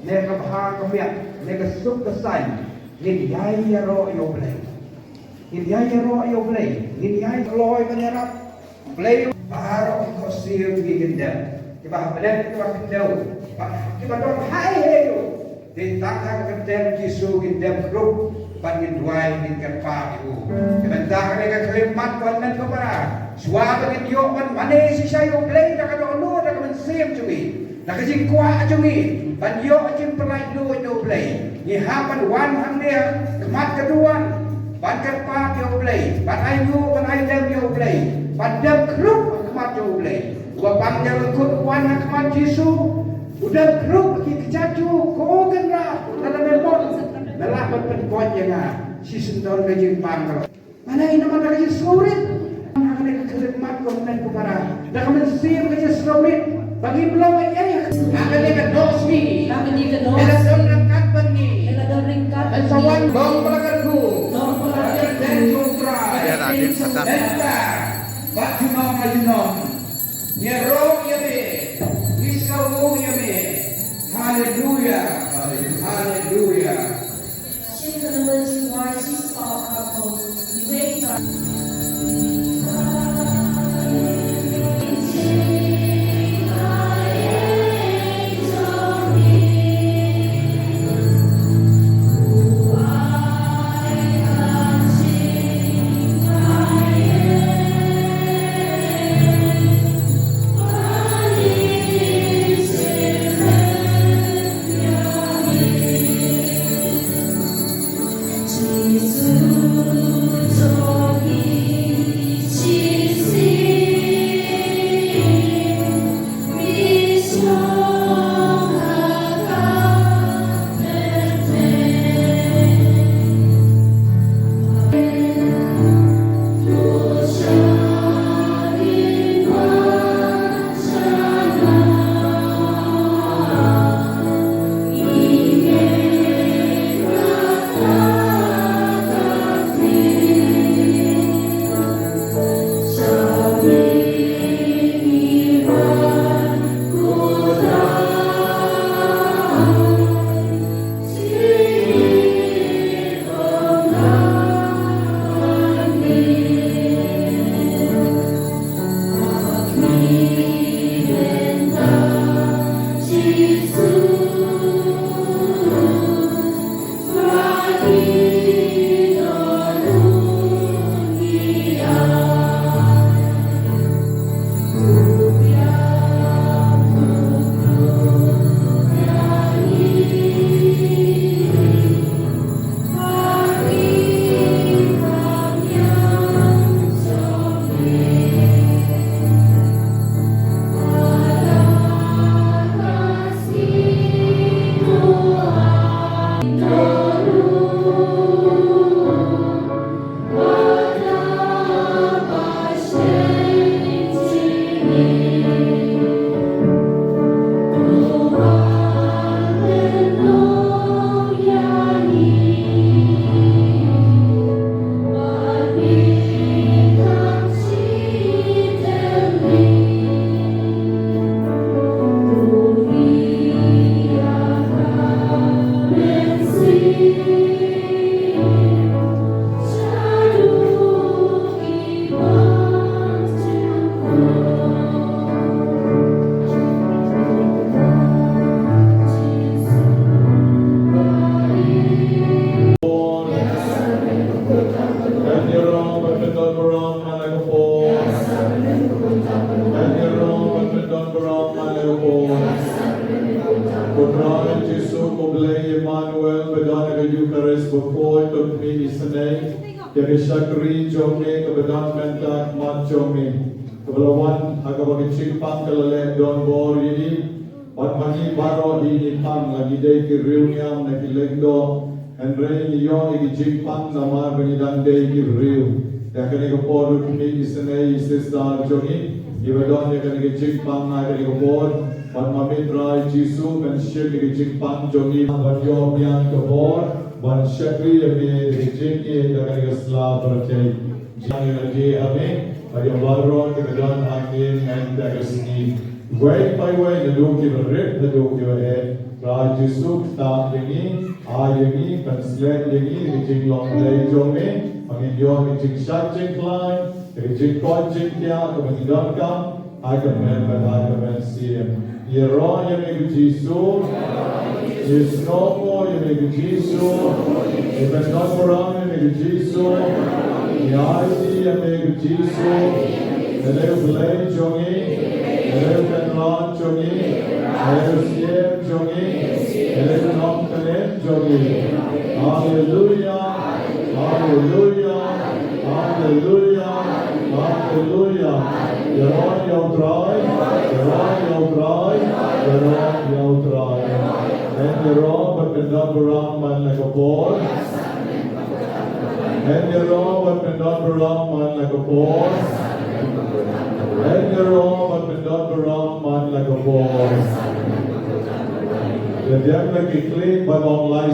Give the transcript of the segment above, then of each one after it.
Nega bahagamiat, nega sukasan, ngiyaya ro yo play. Ngiyaya ro yo play. Ngiyaya loy kanarap. Play baro ko siyo gigindam. Kiba habalan ko akindaw. Kiba dong hai heyo. Ditangkang kendam Jisu gindam grup pangindwai gingkan pa ibu. Kebentang nega kelimat konan ko para. Suara ngidyo man mane si sayo play na kadono na kamansim cumi. Nakajing kuah cumi. Banyo ajin pelai do play. Ni hapan wan handia kemat keduan. Ban kerpa yo play. Ban ayu ban aidam yo play. Ban dam grup kemat yo play. Dua bangnya lekut wan kemat Jisu. Udah grup ki kecacu ko genra dalam memon. Melah penpon yang si sendor kajing pangro. Mana ini nama kajing surit. Akan kemat komen ku para. Dah kemen sim kajing surit. Bagi belum ayah akan dia dosmi ela donangkat bengi dan sawan bong pelakarku dan cukra denta bak junom nyerok ya be wisau ya be haleluya haleluya. Sakri jomne kebedan mentak mat jomne kebelawan agak cipang kelale don bor ini pat mani baro ini pang lagi dei ki riunya na ki lengdo andre ni yo ki cipang nama bani dan dei ki riu ya kani ko por ni isne istar jogi ibadon ya kani ki cipang na kani ko por pat mami trai Jisu kan shek ki cipang jogi badyo biang ko por Ban Syakri yang dijeki dengan Islam berkait jangan lagi amin pada baron kebetulan angin dan dari sini way by way the do give a rip the do give a head Raja Suk tak yengi, yengi, translate yengi, rijing long lay jongi, mangin rijing shat jing line, rijing kod jing kya, kemangidon kam, agamen ben siem. Yero yemi Jisu, Yesnomo yemi Jisu, Even Namoram yemi Jisu, Yaisi yemi Jisu, Eleu lay jongi, Eleu benran jongi, Eleu siem jongi, Eleu nom kanem jongi. Hallelujah, Hallelujah, Hallelujah, Hallelujah. Yeron yautrai, Yeron yautrai, Yeron yautrai. En Yeron berpendam berang man lekopor. En Yeron berpendam berang man lekopor. En Yeron berpendam berang man lekopor. Jadi lagi klik pada online.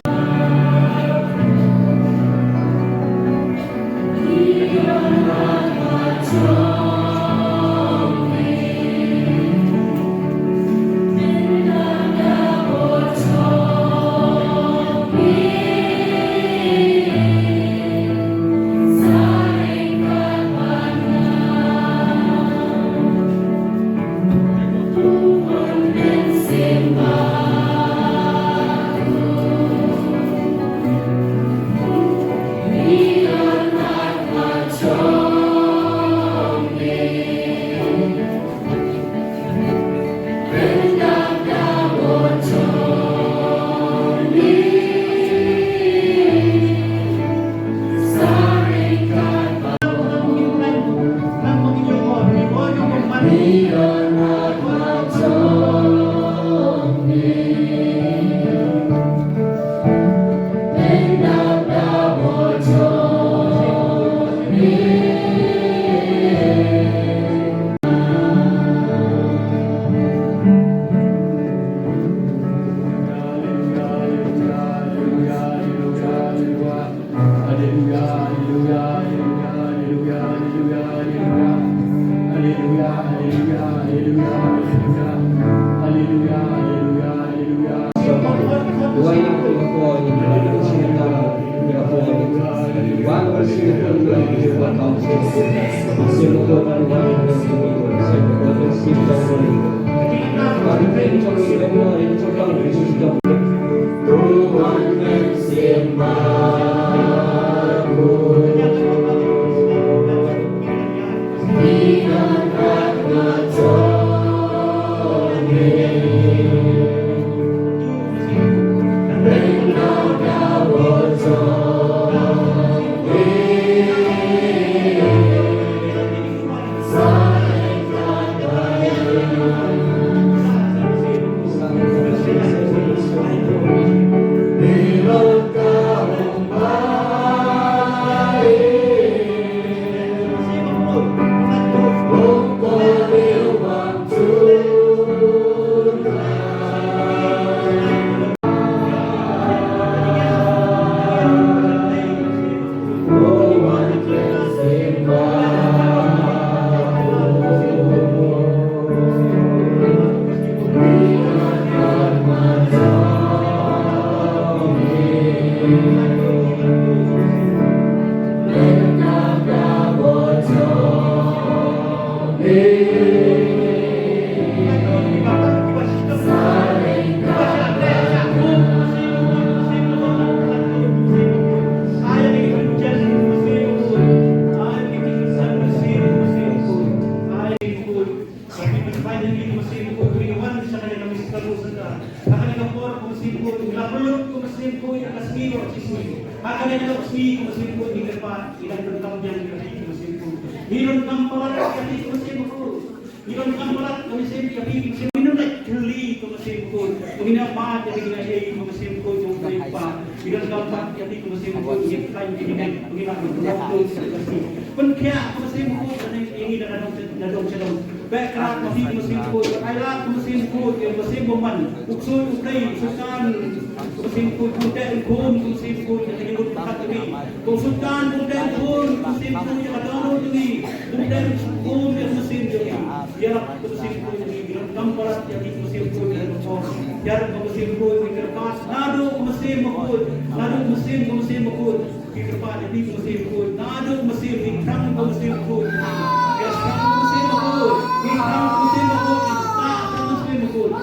Biar musim pun di depan nado musim pun nado musim pun di depan di musim pun nado musim di krang musim pun ya krang musim pun di krang musim pun tak musim pun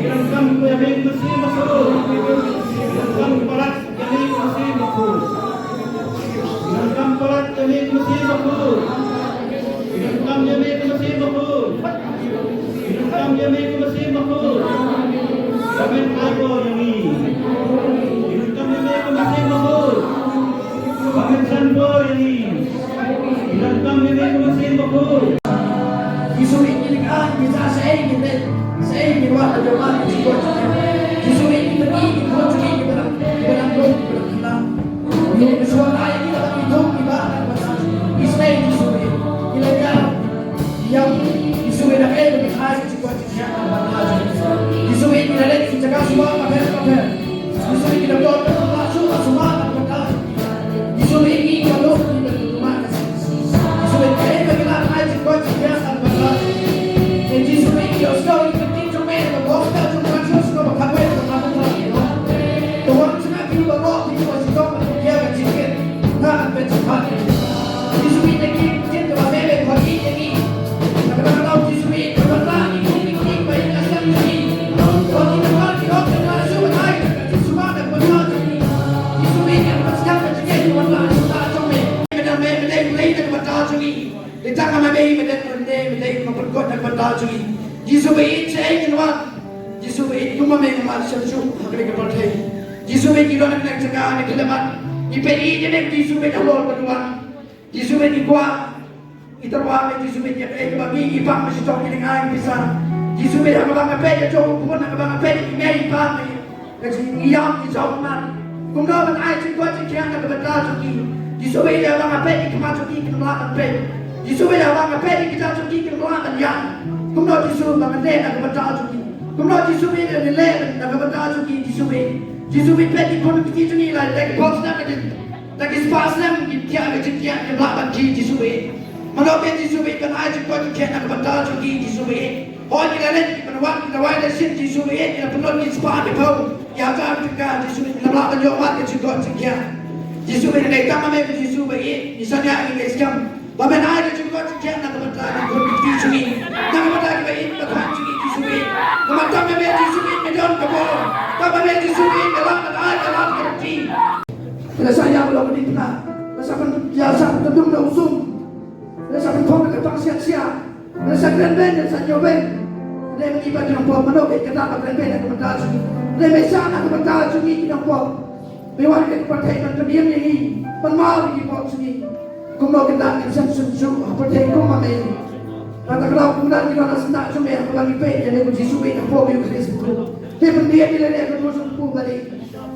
Irangkam yang musim pun Irangkam parat yang musim pun Irangkam parat yang musim pun Irangkam yang musim pun Irangkam yang musim pun Kami lagu yang ini Irangkam yang musim pun Kami sanbo yang ini Irangkam yang musim pun Disulit nilagaan kita sa ingin wala jaman si Coach. Disulit kita ni Coach ni kita lang yung suwala ay kita lang ito iba Israel disulit nilagaan yang disulit na kayo ng ayos si Coach siya ang banal. Disulit nilalit kita ka semua paper. Disulit kita doon na laso semua paper. Disulit ni kalau kita tumakas. Disulit kayo bagaimana ayos si Coach siya ang banal. And Jesus made your story continue to man the walk out to one just go back away from the the one to not do the wrong people was going to get to get not better part. Jesus made the king get the baby for eating. The God Jesus made the land king by the assembly. What in the world of the last so I just want to put on. Jesus made them was coming to get one last start to me. And the man they later what to me. They talk about me and they berkot dan berdalui. Disuruh saya ingin disuruh cuma mengamal sesuatu mereka berhenti. Disuruh kita nak cakap nak kelemat. Diperi je nak disuruh dah berdua. Disuruh di kuat. Itu apa disuruh dia bagi ipang masih tahu kita ngai bisa. Disuruh dah bang apa dia jauh pun nak bang apa dia ngai ipang. Kasi iyam di jauh man. Kung dah man ay cikgu cikgu nak berdalui. Disuruh dia bang apa dia kemasuki kemelakan apa. Disuruh dah bang apa dia kita cuci kemelakan yang. Kung dah disuruh bang apa dia nak berdalui. Kung dah disuruh dia lelaki nak berdalui disuruh peti pun kita ni lah. Lagi bos nak lagi spas nak dia kemelakan disuruh. Kalau kita disuruh kan ay cikgu cikgu nak berdalui disuruh. Orang kita lelaki penawar kita wajib sih disuruh kita perlu ni spas dia pun. Ya kan kita disuruh kemelakan jawab kita cikgu cikgu. Disuruh ni kama mereka disuruh misalnya ini sekarang. Bapak ada juga sekian nak bertanya berbicara sini, nak bertanya baik bertanya sini di sini. Kemudian mereka di sini menjadi kebor, bapak mereka di sini dalam kerja. Bila saya belum dikenal, saya pun biasa terdung dan usung, saya pun kau nak siap-siap, saya keren saya coba, saya mengibat dengan buah menolak kita keren dan kementar sini, saya mesra nak kementar sini dengan buah, lewat ke partai dan kediam ini, penmal di buah sini. Kung mau kita bisa sunjuk percaya kung mamay. Kata kalau kemudian kita nak senang cuma yang lagi pay jadi kunci suwi yang pobi Kristus. Tapi dia dia dia terus pun balik.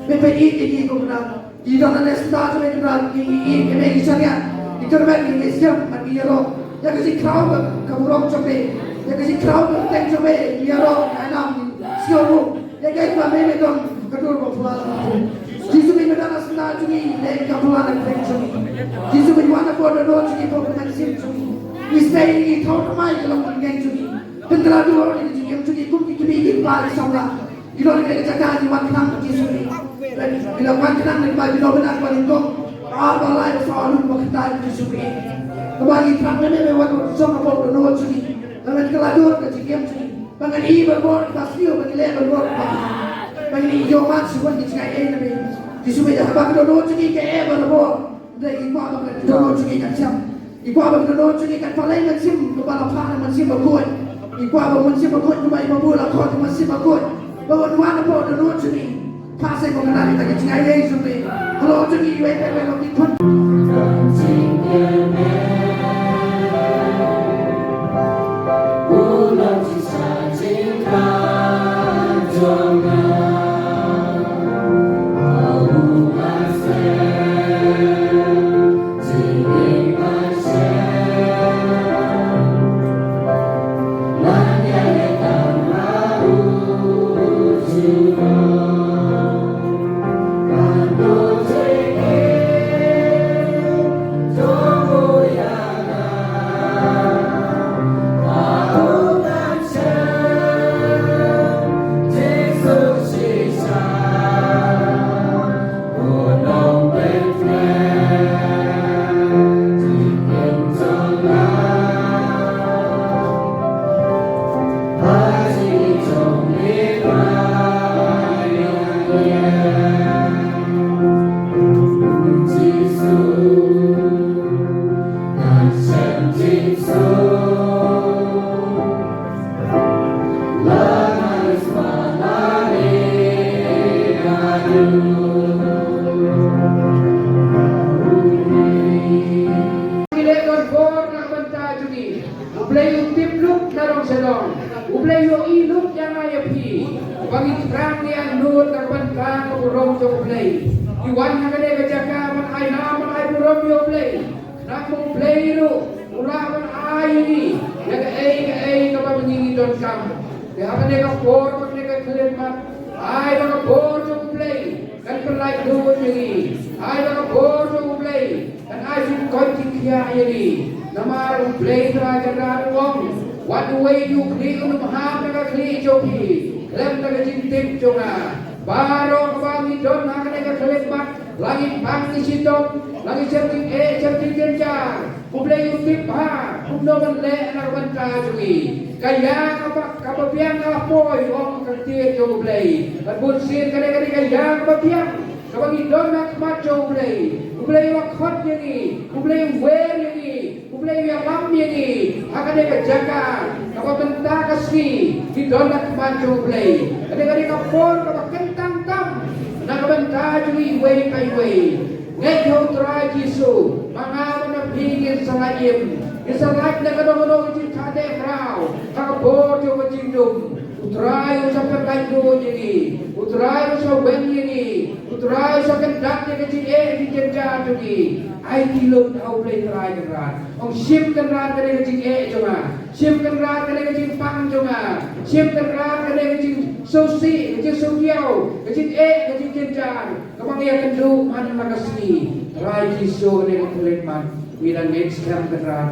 Tapi ini kemudian kita nak senang cuma kemudian ini ini misalnya kita nak ini siap bagi roh. Ya kasi crowd kaburong cuma. Ya kasi crowd teng cuma dia roh enam siapa. Ya kasi kami itu kedua berpulang. Jesus may madala sa natin ni kapulan ng pension. Jesus may wala po na doon sa ipo ng pension. Istay ni thought mai kalau mengeng sini. Pentera dua orang ni yang sini pun dikibigi pada sama. Ilo ni kita jaga di waktu Jesus ni. Bila waktu ni bagi lo benar paling kong. Apa lain soal waktu Jesus ni. Kembali terang ni waktu sama po na doon sini. Lawan keladur ke jikem sini. Bangan ibar bor pasti bagi lebar bor. Bagi jomat sebuah dicapai nabi. Disuruh dah bagi dono cegi ke berbo. Dah ibu bagi dono cegi kan siam. Ibu bagi dono cegi kan paling kan sim kepala pana masih berkuat. Ibu bagi masih berkuat cuma ibu bola kau masih berkuat. Bawa dua apa dono cegi. Pasai mengenali tak cegi Yesus ni. Kalau cegi ibu kalau ikut. Oh, yeah. bagi terang ni anut kapan terang keburom jauh play. Iwan yang ada kejaga man ai nama ai burom yo play. Nak mau play tu ulah man ai ni. Ya ke kapan menyingi don kam. Ya akan dia kapor man dia kelen mat. Ai bang kapor jauh play. Kan perlai dua ni. Ai bang kapor jauh play. Dan ai sing kau cikia ini. Nama play terakhir wong. What way you kli untuk maham nak kli joki. Lem nak cintim jonga. Baru kami don nak nak kelebat. Lagi pang shitom. Lagi cerdik cerdik jenjang. Kublai utip ha. Kubno menle nak banta joki. Kaya apa biang apa boy orang kerja jauh kublai. Bun sin kadang-kadang kaya apa biang. Kami don nak maco kublai. Kublai wakot ni. Kublai wer ni. Kublai yang lam ni. Akan dia jaga. Kau tentang kasih di donak maju kublai. Kadang-kadang kapor kau kentang tam. Nak bentar jui way kai way. Ngai kau try Yesu. Mangawan na pingin sa layim. Isa like na kadong-kadong jing kade krau. Kapor jo jingdum. Utray sa katay do ni. Utray sa wen ni. Utray sa kendak ni kecil di jenjang ni. Ai kilom au play try kan. Ong ship kan ran kade kecil cuma. Ship kan ran kade kecil pang cuma. Ship kan ran kade kecil sosi, kecil sokiau, kecil kecil jenjang. Kamang ia kendu mana makasih. Try Yesu ni kulit man. Bila next time kan ran.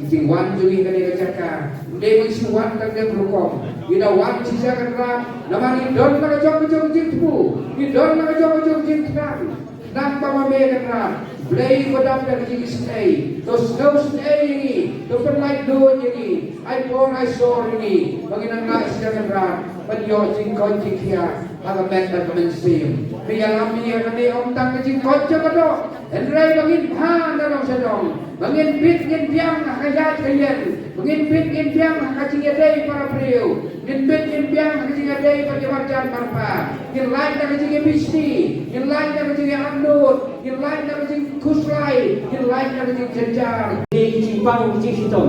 Kecil wan jui kade kecaka. Dia mengisuan kan dia berhukum. Bila wan sisa kan ran. Namanya don nak jom jitu. Di don nak jom jitu kan. Nampak mame kan ran. Play kodam dan kecil stay. Tos stay ini. Tos perlai do ini. I saw ini. Bagian nak siakan ran. Penyo jingkon jikia. Agak mental kemensim. Pria kami yang kami omtang kecil kocok kadok. Enrai bangin pan dalam sedong. Bangin bit ngin biang kaya kalian. Bangin bit ngin biang kacing adai para priu. Ngin bit ngin biang kacing adai para kemarjan parpa. Ngin lain tak kacing bisti. Ngin lain tak kacing andut. Ngin lain tak kacing kuslai. Ngin lain tak kacing jenjar. Di kecil pang kecil shitom.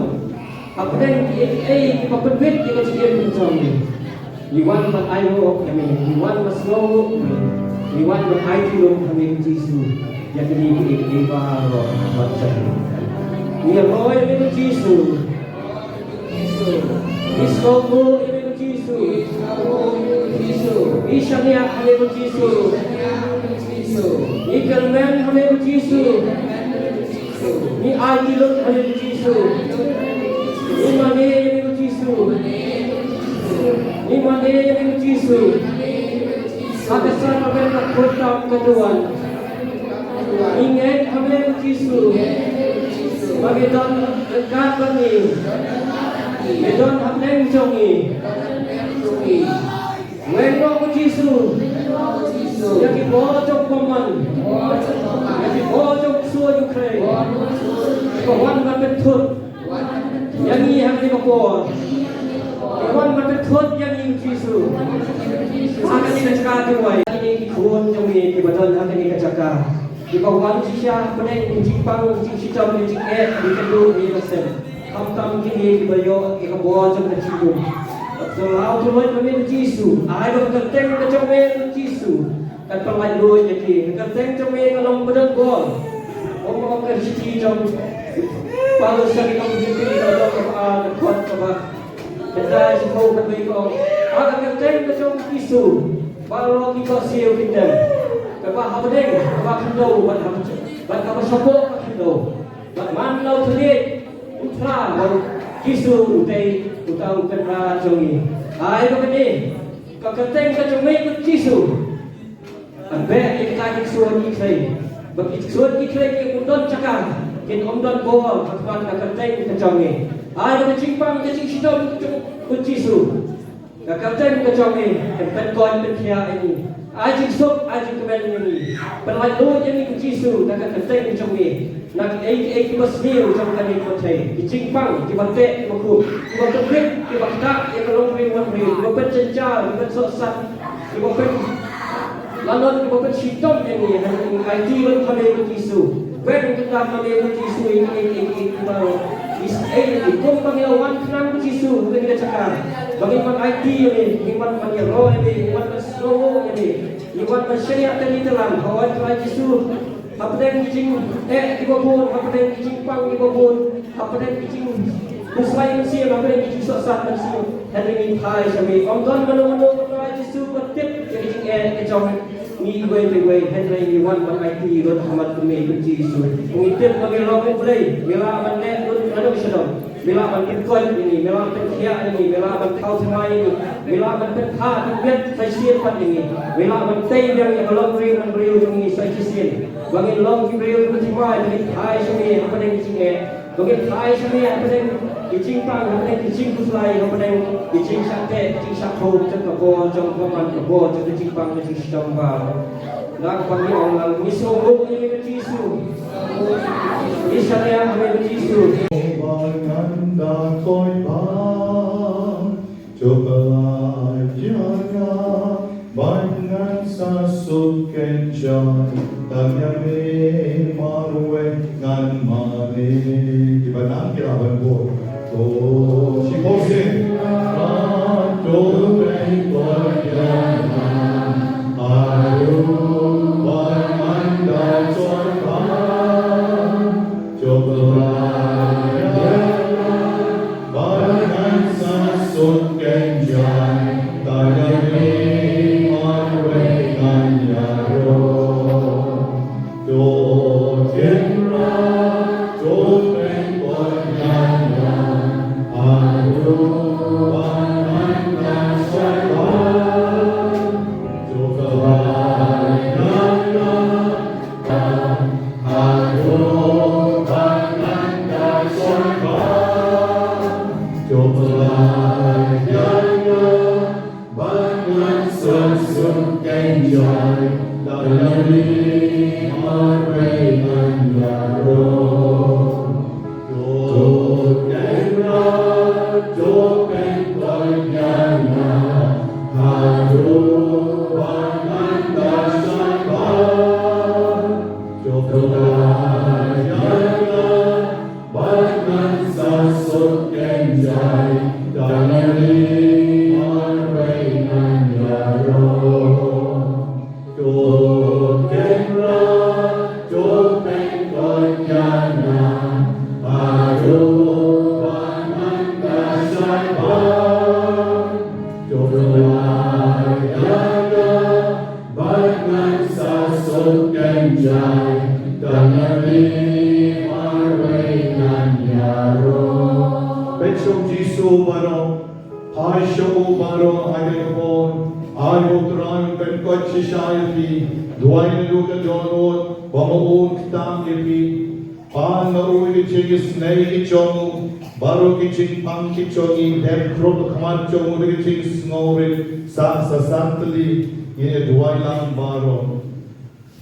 Apa dan kita berbet kita kecil shitom ni. Iwan mat ayo kami. Iwan mas slow. Iwan mat ayo kami Yesus. Yang ini kiba macam. Ia roy dengan Yesus. Iskomu dengan Yesus. Ishania dengan Yesus. Ikalmen dengan Yesus. Ni aitilot dengan Yesus. Ni mane dengan Yesus. Ni mane dengan Yesus. Akasan mereka kota keduan. Ingat kami Yesus. Bagi don dekat kami. Don hamdeng jongi. Weno Yesus. Yang bojok paman. Yang bojok suai Ukraine. Kawan berbetul. Yang ini hamdi kapor. Kawan berbetul yang ini Yesus. Akan dicakap jingduwai. Ini kurun jongi kibadan akan dicakap. Di bawah sisa pening jingpang shitom jing di kendu di lesem. Kam kini di bayo ikabuan jam kecil. So how to learn kami Yesus. Ayo keteng kecomel Yesus. Kan perlai dua jadi. Keteng comel along badan gol. Omong kerja jam. Palu sakit kamu dipilih dalam kuat kabah. Kedai sikau kami kau. Agak keteng kecom Yesus. Palu kita siu kita. Kapa habdeng, kapa kendo, bat kapa sopok kendo, bat manlau telit, utra, kisu utai, utau kenra jongi. Ai kapa ni, kakateng kacomei kisu. Ambe ikta kisuan iklay, bak kisuan iklay ke undon cakar, kin omdon bol, kakpan kakateng kacongi. Ai kapa cingpang kacing shitom kisu. Kakateng kacongi, penkon penkia ini. Ajik sok, ajik kembali ini. Perlalu yang ini Yesus nak keteng macam ni. Nak kita semil macam kami kotai. Dicingpang, dibantek, dibaku, dibantek, dibaktak, yang kalau mereka dibantek cencar, dibantek sosat, dibantek lalu dibantek shitom ini. IT pun kami Yesus. When kita kami Yesus ini baru. Ini kumpang lawan kenang Yesus. Kita cakap. Bagaimana IT ini, bagaimana menyerah ini, bagaimana slow ini, bagaimana syariat ini dalam kawan Tuhan Yesus. Apa yang kijing ibabun, apa yang kijing pang ibabun, apa yang kijing muslim siam, apa yang kijing sosat siam. Hari ini Thai kami, Tuhan menunggu Tuhan Yesus bertip kijing kecong ni ibai hari ini wan IT rot Muhammad kami Yesus. Mengitip kami lagu play, mela manet rot anu shitom. Mela man Bitcoin ini, mela man kia ini, mela man kau semai ini, mela man petha tiket saya siapkan ini, mela man tay yang long real ini saya siapkan. Bangin long real percuma ini Thai sini apa yang kicingnya, bangin Thai sini apa yang kicing pang, apa yang kicing kuslai, apa yang kicing sate, kicing sakho, cengkebo, cengkeman kebo, kicing pang, kicing shitom bang. Nak panggil orang misogok ini kecisu, isya kami kecisu. Nganda khói vàng cho bài jaga ban ngan sa sut ken chan tanya me marwe ngan mane kiba nang kira ban bo to si ko se to rei ko ya ayu ban nganda khói vàng cho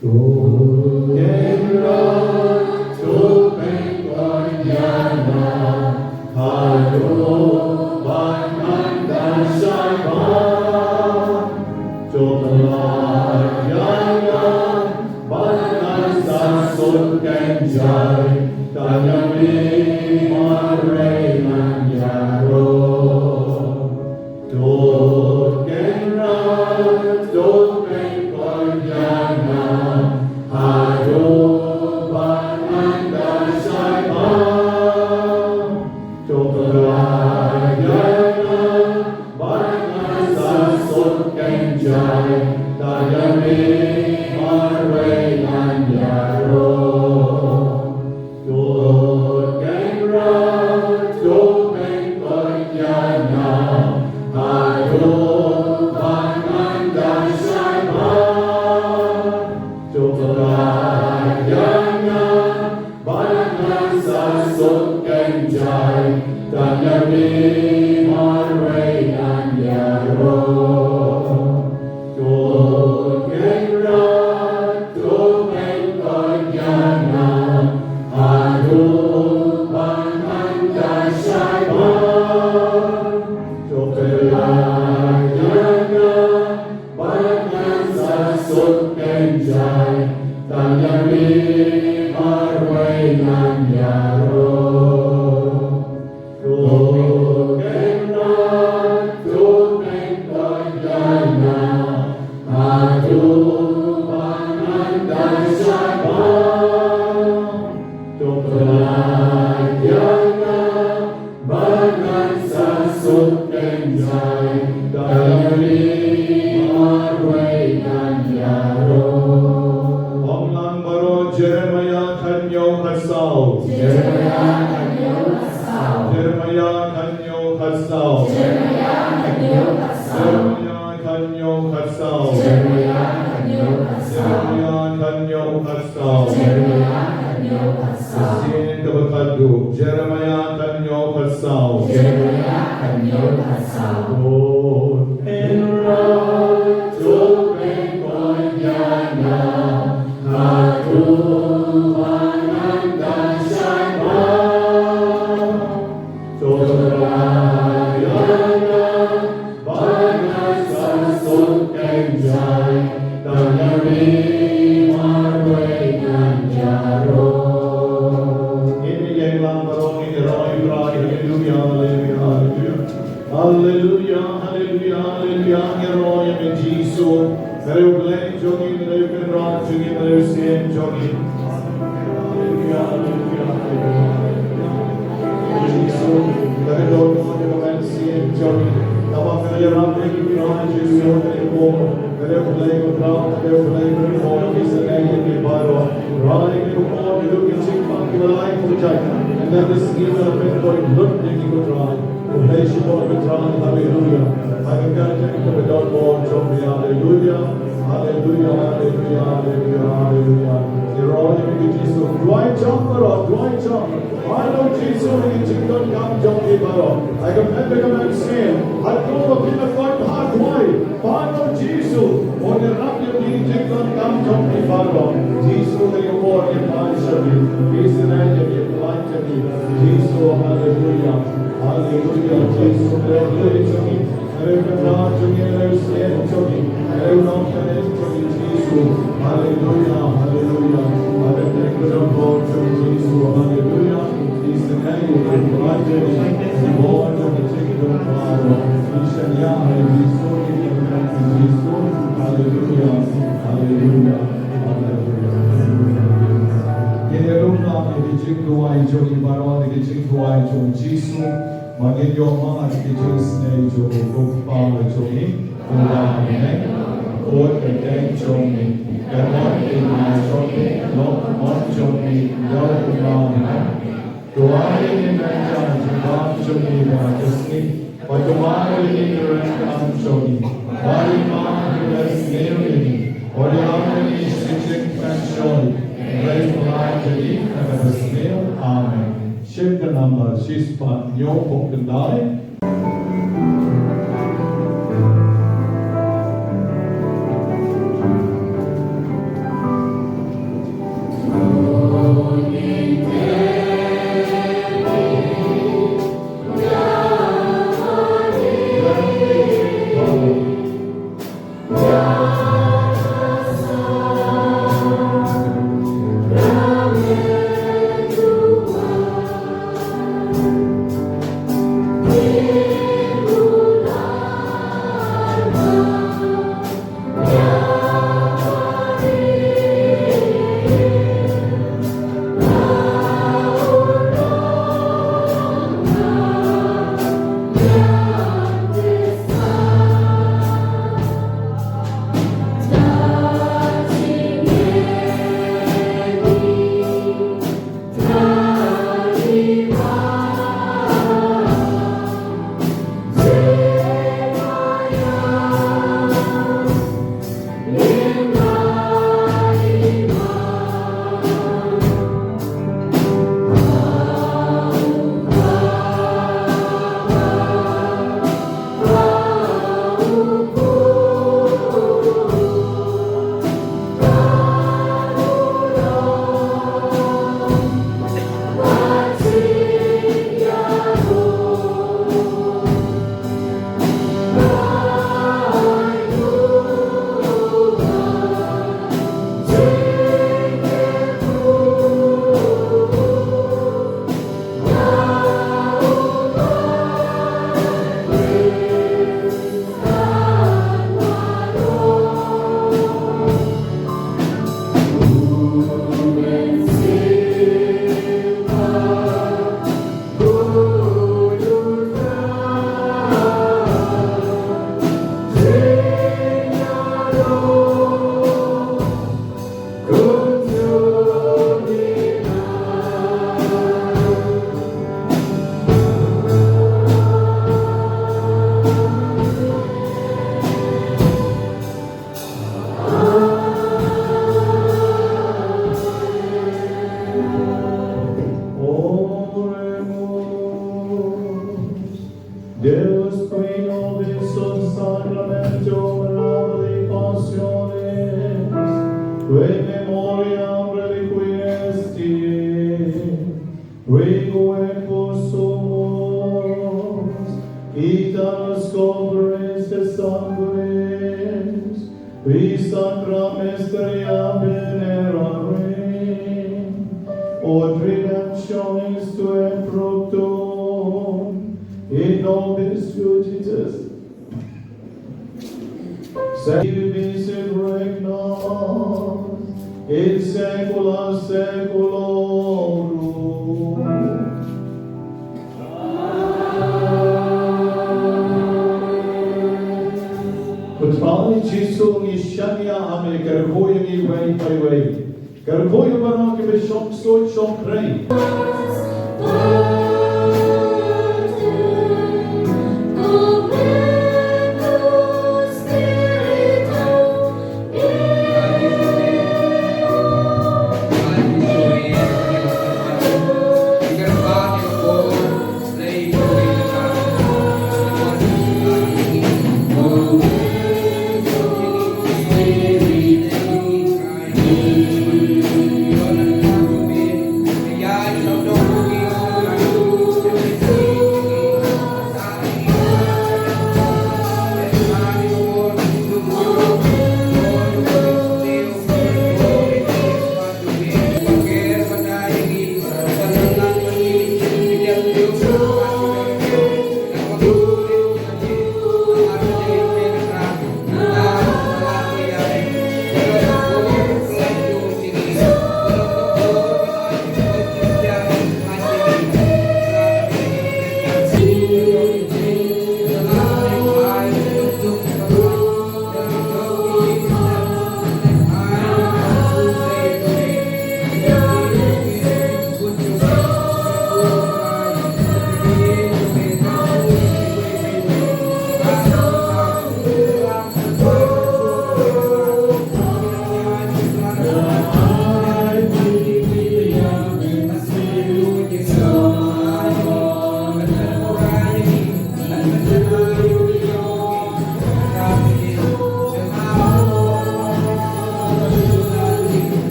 Good, Jeremiah kanyo kasau. Jeremiah kanyo kasau. Jeremiah kanyo kasau. Jeremiah kanyo kasau. Jeremiah kanyo kasau. Jeremiah kanyo kasau. Jeremiah kanyo kasau. Sin kabakadu. Jeremiah kanyo kasau. Jeremiah kanyo kasau. Oh, enra tupen konyana. Hallelujah, hallelujah, hallelujah. Heroia med Jesu. Herre blei jogi, herre benra jogi, herre sen jogi. Hallelujah, hallelujah, hallelujah. Jesu, herre Lord, herre ben sen jogi. Tava herre ramle ki bra Jesu, herre ko, herre blei ko bra, herre blei ko is nei ki baro. Rai ki ko du ki chik pa ki lai ko jai. And then this giver of it for look ki ko try. Bless you, Lord, with Ron, hallelujah. I can get to the Lord, Lord, show me, hallelujah, hallelujah, hallelujah, hallelujah, hallelujah. You're all in Jesus. Dwight jumper or Dwight jump. I know Jesus, when you chicken come jump me, baro. I can never come and say, I go up in the front hard Dwight. I know Jesus, when you wrap your knee, chicken come jump me, baro. Jesus, when you walk in my shadi. He's the man that you blind to me. Jesus, hallelujah. Hallelujah, Jesus, glory to me. Hallelujah, to me, hallelujah, to me. Hallelujah, to me, Jesus. Hallelujah, hallelujah. Hallelujah, God, to me, Jesus. Hallelujah. He's the name of the Lord, the Lord of the kingdom of God. He's the Yahweh, he's so in the name of Jesus. Hallelujah, hallelujah, hallelujah. Yeneruna, the jingduwai, jogi baron, the jingduwai, jogi Jesu. Magin yo mga teachers na jo gugpa jo ni ula ne or the day jo ni ganon in my jo ni no on jo ni yo ula ne tuai ni na jan jo ni na jasni or tuai ni ran jo ni bari ma ni ni or ya ni sitting fashion raise the light to eat and the snail. Amen. Shift the number, she's part, yo, open die. Ve memoriam reliquiesti, requiem sumus, itanos corporis et sanguis, vi sacra mysteria venerare, od redemptionis tuae fructum, in nobis fugitus, Salvis et regnat in saecula saeculorum. Kutrali Jesu ni shania ame karkoya ni way by way. Karkoya barang ke beshok so chok rei.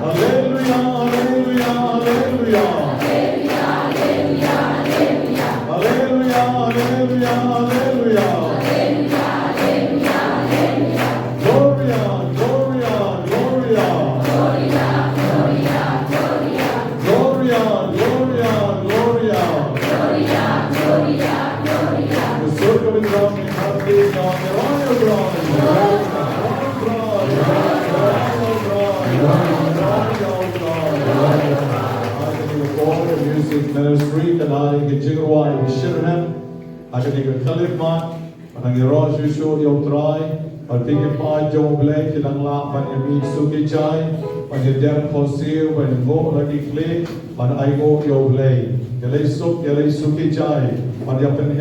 Hallelujah, hallelujah, hallelujah. Music Ministry kanali ke Jingduwai Shirham akan ikut Khalifman manang Rosh Yushu Yotrai Alpingin pa jong blay kilang la pan yami suki chai pan yedem khosir pan ngo lagi kle pan aigo yo blay yalay suki chai pan yapen